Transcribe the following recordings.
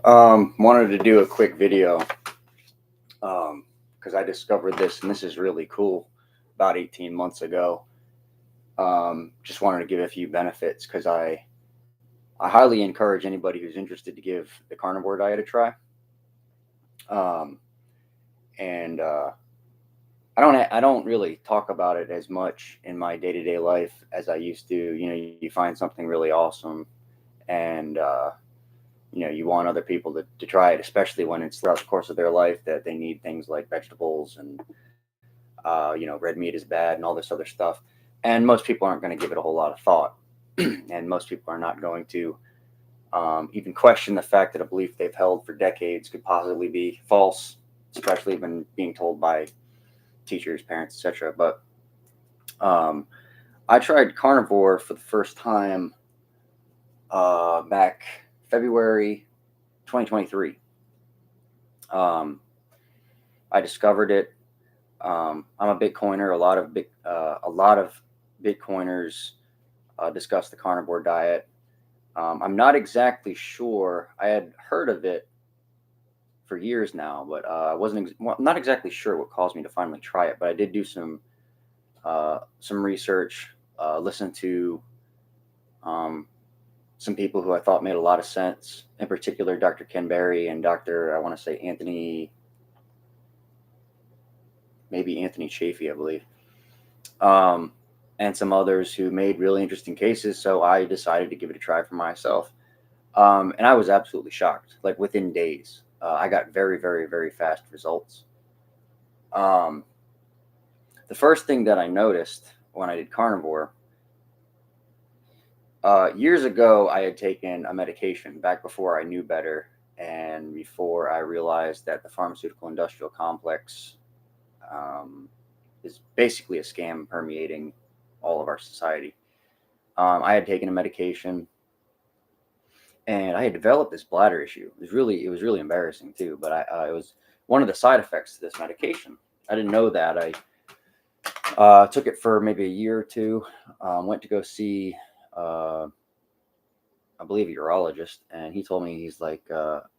Wanted to do a quick video because I discovered this, and this is really cool. About 18 months ago, just wanted to give a few benefits because I highly encourage anybody who's interested to give the carnivore diet a try. Um, and I don't really talk about it as much in my day to day life as I used to. You find something really awesome, and you want other people to try it, especially when it's throughout the course of their life that they need things like vegetables and red meat is bad and all this other stuff. And most people aren't going to give it a whole lot of thought, and most people are not going to even question the fact that a belief they've held for decades could possibly be false, especially when being told by teachers, parents, etc. But um, I tried carnivore for the first time back February 2023. Um, I discovered it. I'm a Bitcoiner. A lot of Bitcoiners discuss the carnivore diet. I'm not exactly sure. I had heard of it for years now, but I not exactly sure what caused me to finally try it. But I did do some research, listen to um, some people who I thought made a lot of sense. In particular, Dr. Ken Berry and Dr. I want to say maybe Anthony Chafee, I believe, um, and some others who made really interesting cases. So I decided to give it a try for myself. And I was absolutely shocked. Like within days, I got very, very, very fast results. Um, the first thing that I noticed when I did carnivore, years ago, I had taken a medication back before I knew better and before I realized that the pharmaceutical industrial complex um, is basically a scam permeating all of our society. I had taken a medication and I had developed this bladder issue. It was really embarrassing too. But it was one of the side effects to this medication. I didn't know that. I took it for maybe a year or two. Went to go see, uh, I believe, a urologist, and he told me he's like,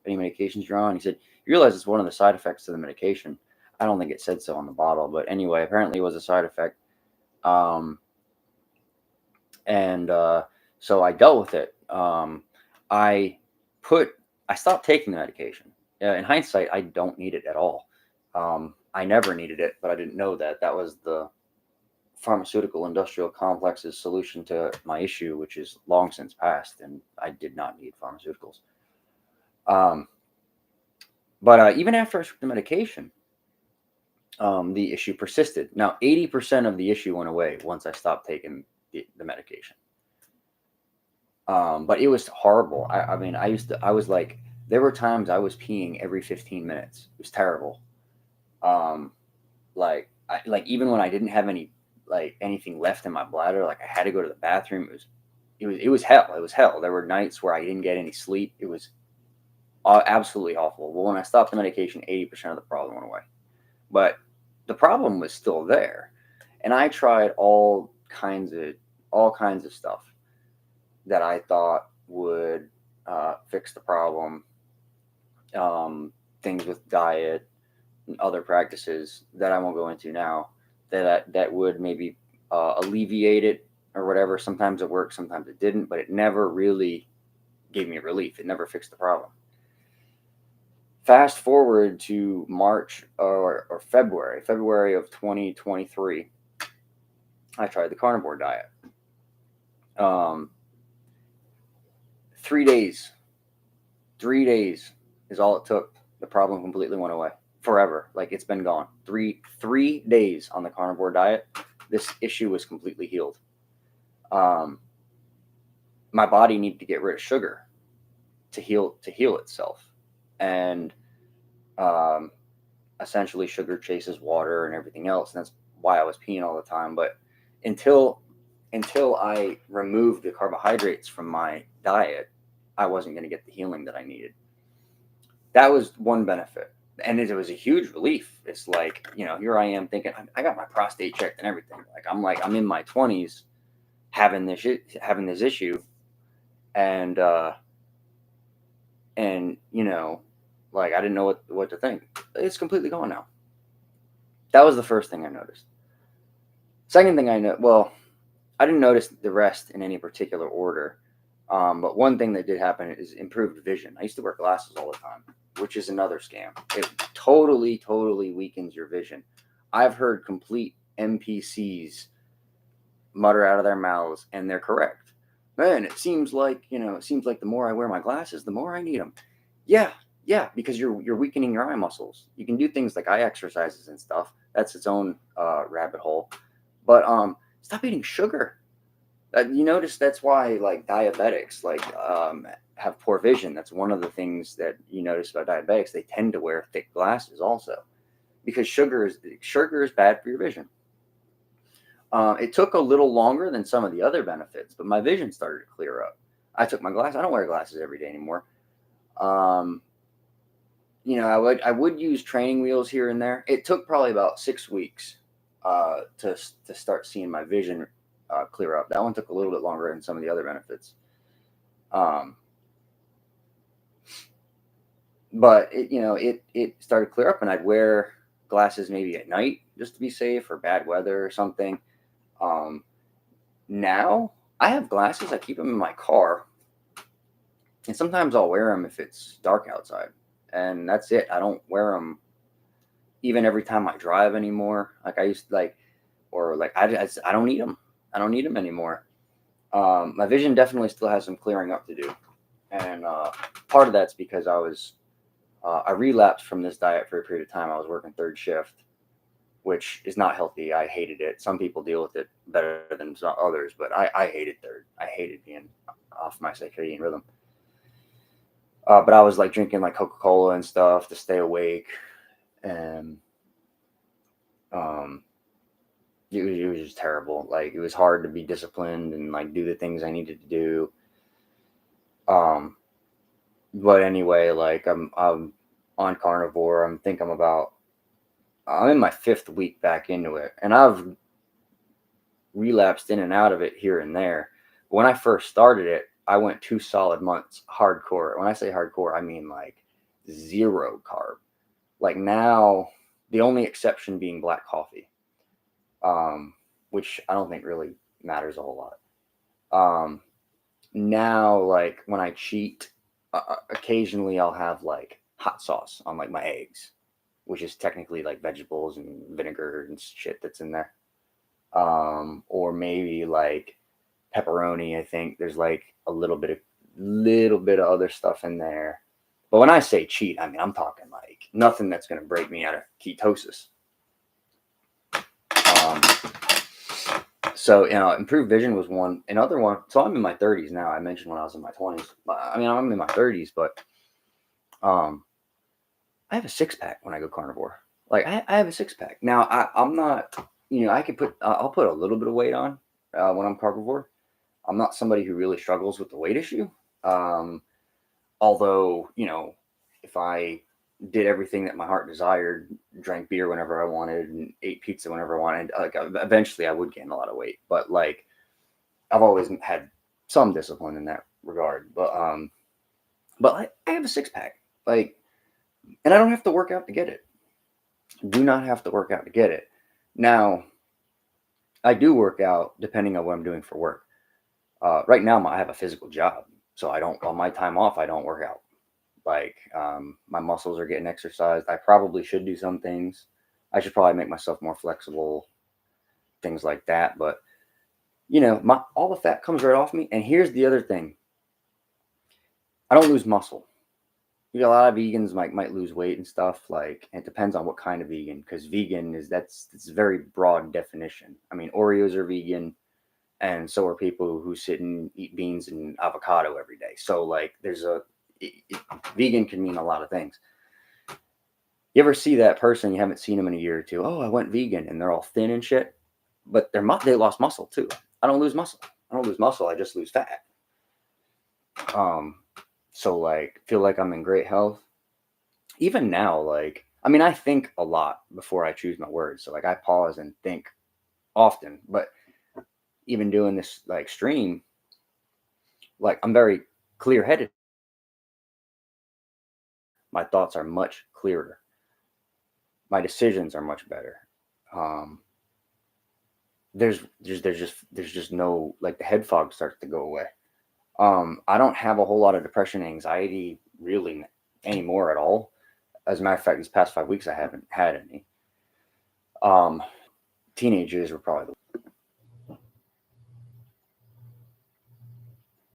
"Any medications you're on?" He said, "You realize it's one of the side effects to the medication." I don't think it said so on the bottle, but anyway, apparently it was a side effect. Um, and so I dealt with it. I put I stopped taking the medication. In hindsight, I don't need it at all. I never needed it, but I didn't know that that was the pharmaceutical industrial complex's solution to my issue, which is long since passed, and I did not need pharmaceuticals. Um, but even after I took the medication, the issue persisted. Now, 80% of the issue went away once I stopped taking the medication. But it was horrible. I mean, I was like, there were times I was peeing every 15 minutes. It was terrible. Um, like even when I didn't have anything left in my bladder, like I had to go to the bathroom. It was hell. It was hell. There were nights where I didn't get any sleep. It was absolutely awful. Well, when I stopped the medication, 80% of the problem went away. But the problem was still there, and I tried all kinds of stuff that I thought would fix the problem. Things with diet and other practices that I won't go into now that would maybe alleviate it or whatever. Sometimes it worked, sometimes it didn't, but it never really gave me relief. It never fixed the problem. Fast forward to March or February of 2023, I tried the carnivore diet. Um, 3 days, 3 days is all it took. The problem completely went away forever. Like it's been gone. Three days on the carnivore diet, this issue was completely healed. Um, my body needed to get rid of sugar to heal itself, and um, essentially sugar chases water and everything else, and that's why I was peeing all the time. But until until I removed the carbohydrates from my diet, I wasn't going to get the healing that I needed. That was one benefit, and it was a huge relief. It's like, here I am thinking I got my prostate checked and everything. I'm in my 20s having this issue, and And, like I didn't know what to think. It's completely gone now. That was the first thing I noticed. Second thing I know, well, I didn't notice the rest in any particular order. But one thing that did happen is improved vision. I used to wear glasses all the time, which is another scam. It totally, totally weakens your vision. I've heard complete NPCs mutter out of their mouths, and they're correct. Man, it seems like the more I wear my glasses, the more I need them. Yeah, yeah, because you're weakening your eye muscles. You can do things like eye exercises and stuff. That's its own rabbit hole. But stop eating sugar. You notice that's why like diabetics have poor vision. That's one of the things that you notice about diabetics. They tend to wear thick glasses also because sugar is bad for your vision. It took a little longer than some of the other benefits, but my vision started to clear up. I took my glasses. I don't wear glasses every day anymore. Um, I would use training wheels here and there. It took probably about 6 weeks to start seeing my vision clear up. That one took a little bit longer than some of the other benefits. Um, but it started to clear up, and I'd wear glasses maybe at night just to be safe or bad weather or something. Um, Now I have glasses. I keep them in my car, and sometimes I'll wear them if it's dark outside, and that's it. I don't wear them even every time I drive anymore. Like I used to like, or like I don't need them. I don't need them anymore. My vision definitely still has some clearing up to do, and part of that's because I relapsed from this diet for a period of time. I was working third shift, which is not healthy. I hated it. Some people deal with it better than some others, but I hated third. I hated being off my circadian rhythm. But I was like drinking like Coca Cola and stuff to stay awake, and um, it was just terrible. Like it was hard to be disciplined and like do the things I needed to do. Um, but anyway, like I'm on carnivore. I'm in my fifth week back into it, and I've relapsed in and out of it here and there. When I first started it, I went 2 solid months hardcore. When I say hardcore, I mean like zero carb. Like now, the only exception being black coffee, which I don't think really matters a whole lot. Um, Now, like when I cheat, occasionally I'll have like hot sauce on like my eggs, which is technically like vegetables and vinegar and shit that's in there. Or maybe like pepperoni. I think there's like a little bit of other stuff in there. But when I say cheat, I mean I'm talking like nothing that's going to break me out of ketosis. Um, so improved vision was one. Another one. So I'm in my 30s now. I mentioned when I was in my 20s. I mean I'm in my 30s, but um, I have a six pack when I go carnivore. Like I have a six pack now. I'm not. I could put. I'll put a little bit of weight on when I'm carnivore. I'm not somebody who really struggles with the weight issue. Um, Although, if I did everything that my heart desired, drank beer whenever I wanted, and ate pizza whenever I wanted, like eventually I would gain a lot of weight. But like I've always had some discipline in that regard. But I have a six pack, like, and I don't have to work out to get it. Do not have to work out to get it. Now I do work out depending on what I'm doing for work. Right now, I have a physical job, so I don't. On my time off, I don't work out. Like my muscles are getting exercised. I probably should do some things. I should probably make myself more flexible, things like that. But my all the fat comes right off me. And here's the other thing: I don't lose muscle. You got a lot of vegans might lose weight and stuff. Like it depends on what kind of vegan, because vegan that's a very broad definition. I mean, Oreos are vegan, and so are people who sit and eat beans and avocado every day. So like, vegan can mean a lot of things. You ever see that person you haven't seen them in a year or two? Oh, I went vegan, and they're all thin and shit, but they lost muscle too. I don't lose muscle. I don't lose muscle. I just lose fat. Um, so like, feel like I'm in great health. Even now, like, I mean, I think a lot before I choose my words. So like, I pause and think often. But even doing this like stream, like, I'm very clear headed My thoughts are much clearer. My decisions are much better. There's just no, like, the head fog starts to go away. I don't have a whole lot of depression and anxiety really anymore at all. As a matter of fact, these past 5 weeks I haven't had any. Teenage years were probably